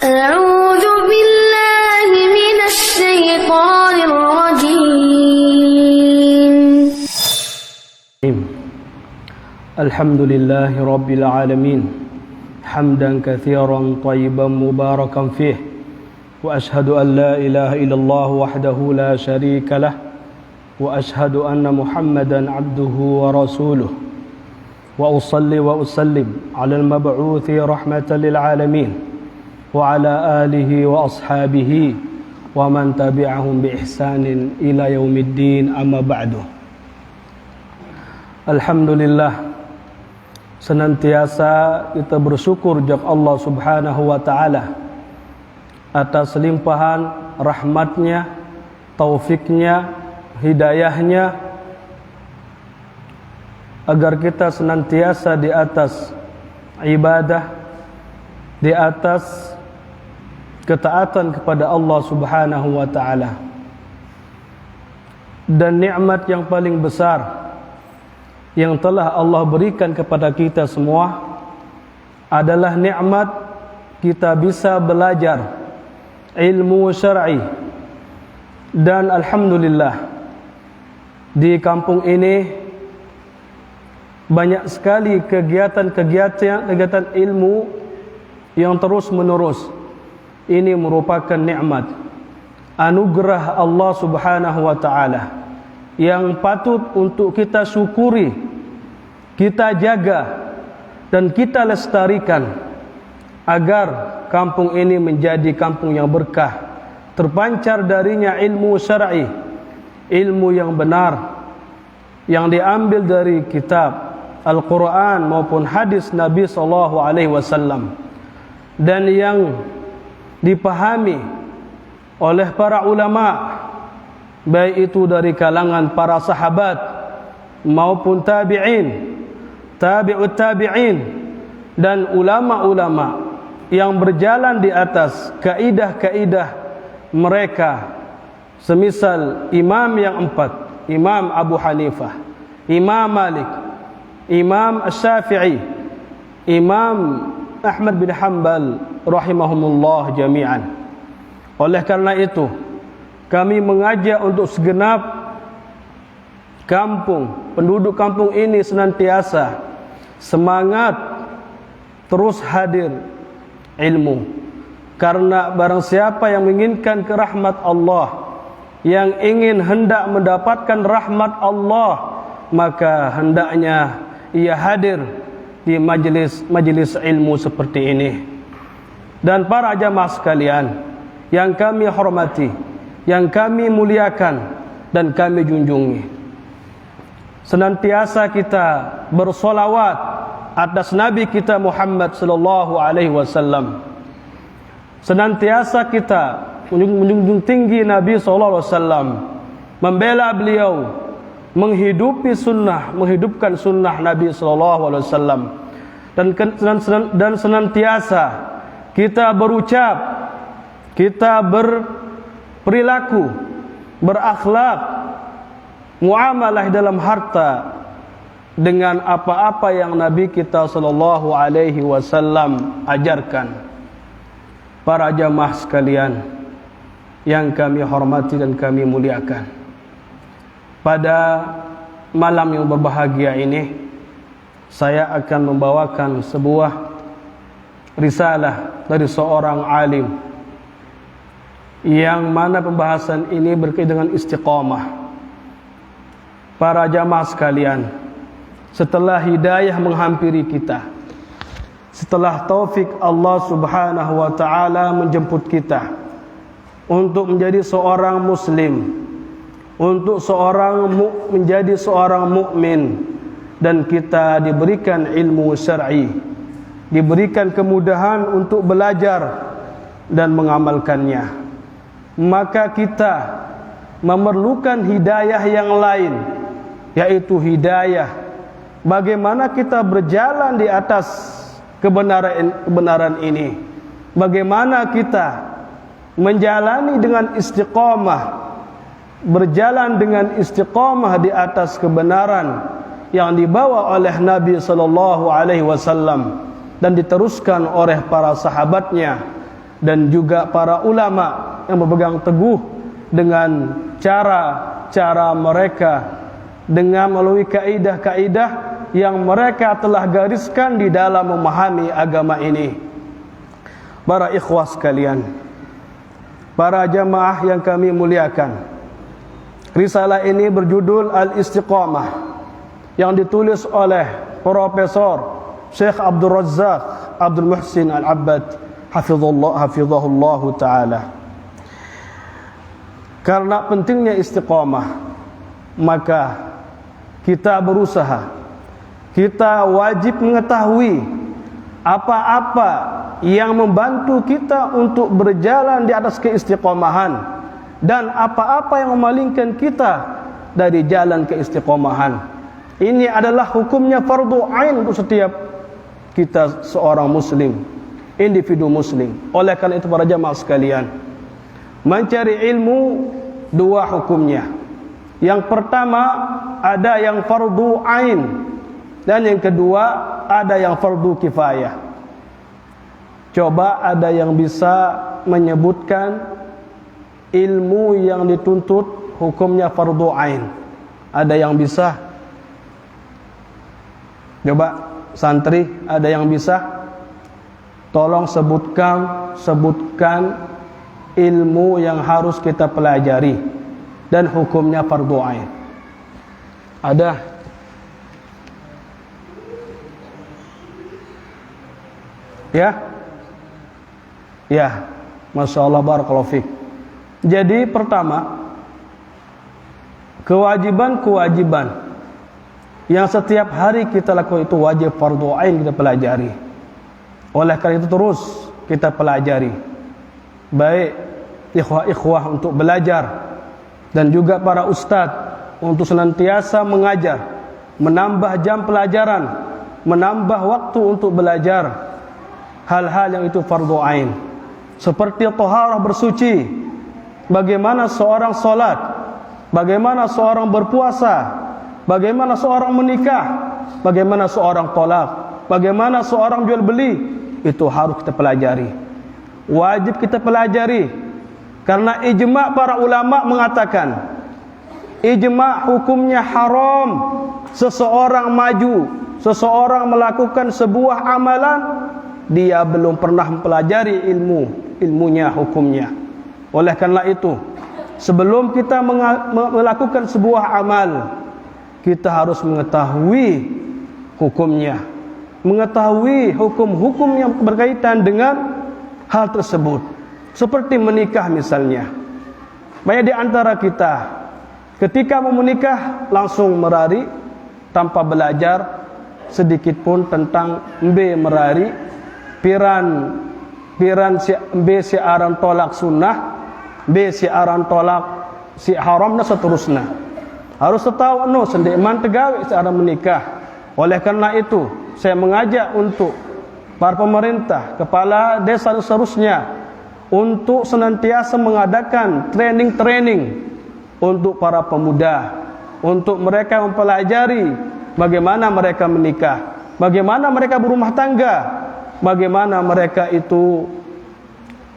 أعوذ بالله من الشيطان الرجيم. الحمد لله رب العالمين حمدا كثيرا طيبا مباركا فيه، وأشهد أن لا إله إلا الله وحده لا شريك له، وأشهد أن محمدا عبده ورسوله، وأصلي وأسلم على المبعوث رحمة للعالمين وعلى آله وأصحابه ومن تبعهم بإحسان إلى يوم الدين. أما بعد. Alhamdulillah, senantiasa kita bersyukur kepada Allah Subhanahu wa taala atas limpahan rahmatnya, taufiknya, hidayahnya, agar kita senantiasa di atas ibadah, di atas ketaatan kepada Allah Subhanahu wa taala. Dan nikmat yang paling besar yang telah Allah berikan kepada kita semua adalah nikmat kita bisa belajar ilmu syar'i. Dan alhamdulillah, di kampung ini banyak sekali kegiatan ilmu yang terus menerus. Ini merupakan nikmat, anugerah Allah Subhanahu wa taala yang patut untuk kita syukuri, kita jaga dan kita lestarikan agar kampung ini menjadi kampung yang berkah, terpancar darinya ilmu syar'i, ilmu yang benar yang diambil dari kitab Al-Quran maupun hadis Nabi SAW, dan yang dipahami oleh para ulama, baik itu dari kalangan para sahabat maupun tabi'in, tabi'ut tabi'in, dan ulama-ulama yang berjalan di atas kaidah-kaidah mereka, semisal imam yang empat, Imam Abu Hanifah, Imam Malik, Imam Asy-Syafi'i, Imam Ahmad bin Hanbal rahimahumullah jami'an. Oleh karena itu, kami mengajak untuk segenap kampung, penduduk kampung ini senantiasa semangat terus hadir ilmu. Karena barang siapa yang menginginkan kerahmat Allah, yang ingin hendak mendapatkan rahmat Allah, maka hendaknya ia hadir di majlis ilmu seperti ini. Dan para jamaah sekalian yang kami hormati, yang kami muliakan dan kami junjungi, senantiasa kita bersolawat atas Nabi kita Muhammad sallallahu alaihi wasallam. Senantiasa kita menjunjung tinggi Nabi sallallahu alaihi wasallam, membela beliau, menghidupkan sunnah Nabi sallallahu alaihi wasallam, dan senantiasa kita berucap, kita berperilaku, berakhlak, muamalah dalam harta dengan apa-apa yang Nabi kita sallallahu alaihi wasallam ajarkan. Para jamaah sekalian yang kami hormati dan kami muliakan, pada malam yang berbahagia ini saya akan membawakan sebuah risalah dari seorang alim, yang mana pembahasan ini berkaitan dengan istiqamah. Para jamaah sekalian, setelah hidayah menghampiri kita, setelah taufik Allah Subhanahu wa taala menjemput kita untuk menjadi seorang muslim, untuk menjadi seorang mukmin, dan kita diberikan ilmu syar'i, diberikan kemudahan untuk belajar dan mengamalkannya, maka kita memerlukan hidayah yang lain, yaitu hidayah bagaimana kita berjalan di atas kebenaran ini, bagaimana kita menjalani dengan istiqamah, berjalan dengan istiqamah di atas kebenaran yang dibawa oleh Nabi sallallahu alaihi wasallam dan diteruskan oleh para sahabatnya dan juga para ulama yang berpegang teguh dengan cara mereka, dengan melalui kaidah-kaidah yang mereka telah gariskan di dalam memahami agama ini. Para ikhwah sekalian, para jamaah yang kami muliakan, risalah ini berjudul Al-Istiqamah, yang ditulis oleh Profesor Syekh Abdul Razak Abdul Muhsin Al-Abbad hafizahullah ta'ala. Karena pentingnya istiqamah, maka kita berusaha, kita wajib mengetahui apa-apa yang membantu kita untuk berjalan di atas keistiqamahan, dan apa-apa yang memalingkan kita dari jalan keistiqamahan. Ini adalah hukumnya fardu ain untuk setiap kita seorang muslim, individu muslim. Oleh karena itu para jamaah sekalian, mencari ilmu dua hukumnya. Yang pertama ada yang fardu ain, dan yang kedua ada yang fardu kifayah. Coba ada yang bisa menyebutkan ilmu yang dituntut hukumnya fardu ain? Ada yang bisa? Coba santri, ada yang bisa? Tolong sebutkan ilmu yang harus kita pelajari dan hukumnya fardu ain. Ada? Ya? Ya, Masya Allah, barakallahu fiik. Jadi pertama, kewajiban-kewajiban yang setiap hari kita lakukan itu wajib fardu ain kita pelajari. Oleh karena itu terus kita pelajari, baik ikhwah-ikhwah untuk belajar, dan juga para ustadz untuk senantiasa mengajar, menambah jam pelajaran, menambah waktu untuk belajar hal-hal yang itu fardu ain. Seperti taharah, bersuci, bagaimana seorang salat, bagaimana seorang berpuasa, bagaimana seorang menikah, bagaimana seorang tolak, bagaimana seorang jual beli, itu harus kita pelajari, wajib kita pelajari. Karena ijma' para ulama mengatakan, ijma' hukumnya haram seseorang maju, seseorang melakukan sebuah amalan, dia belum pernah mempelajari ilmunya, hukumnya. Oleh karena itu, sebelum kita melakukan sebuah amal, kita harus mengetahui hukumnya, mengetahui hukum-hukum yang berkaitan dengan hal tersebut. Seperti menikah misalnya, banyak di antara kita ketika mau menikah langsung merari tanpa belajar sedikit pun tentang merari, piran B siaran tolak sunnah, B siaran tolak si haram, dan seterusnya. Harus tahu sendiman tegawe seorang menikah. Oleh karena itu, saya mengajak untuk para pemerintah, kepala desa dan seterusnya, untuk senantiasa mengadakan training untuk para pemuda, untuk mereka mempelajari bagaimana mereka menikah, bagaimana mereka berumah tangga, bagaimana mereka itu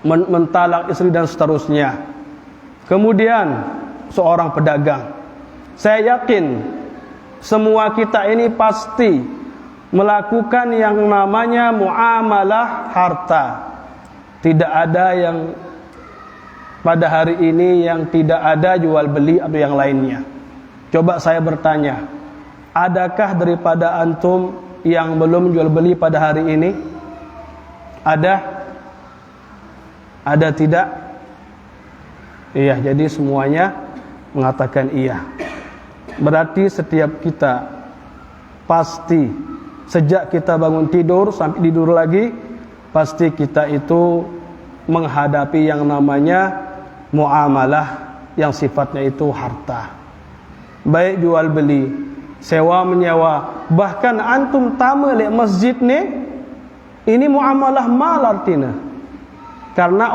mentalak istri dan seterusnya. Kemudian seorang pedagang, saya yakin semua kita ini pasti melakukan yang namanya muamalah harta. Tidak ada yang pada hari ini yang tidak ada jual beli atau yang lainnya. Coba saya bertanya, adakah daripada antum yang belum jual beli pada hari ini? Ada? Ada tidak? Iya, jadi semuanya mengatakan iya. Berarti setiap kita pasti sejak kita bangun tidur sampai tidur lagi, pasti kita itu menghadapi yang namanya muamalah yang sifatnya itu harta. Baik jual beli, sewa menyewa, bahkan antum tamu lek masjid ni, ini muamalah mal artinya. Karena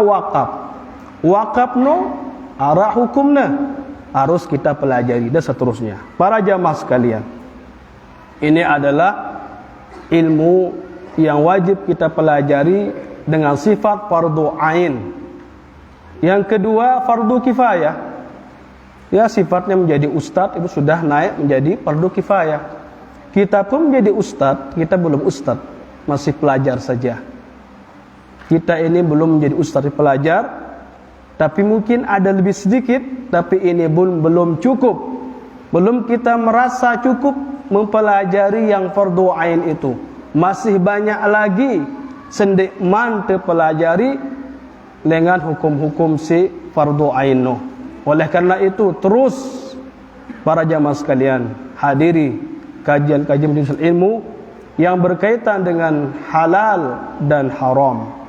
wakaf no arah hukumnya harus kita pelajari dan seterusnya. Para jamaah sekalian, ini adalah ilmu yang wajib kita pelajari dengan sifat fardu ain. Yang kedua, fardu kifayah. Ya, sifatnya menjadi ustadz itu sudah naik menjadi fardu kifayah. Kita pun menjadi ustadz, kita belum ustadz, masih pelajar saja. Kita ini belum menjadi ustadz pelajar, tapi mungkin ada lebih sedikit, tapi ini pun belum cukup. Belum kita merasa cukup mempelajari yang fardu ain itu. Masih banyak lagi sendikman terpelajari dengan hukum-hukum si fardu ain. Oleh karena itu, terus para jamaah sekalian hadiri kajian-kajian majelis ilmu yang berkaitan dengan halal dan haram.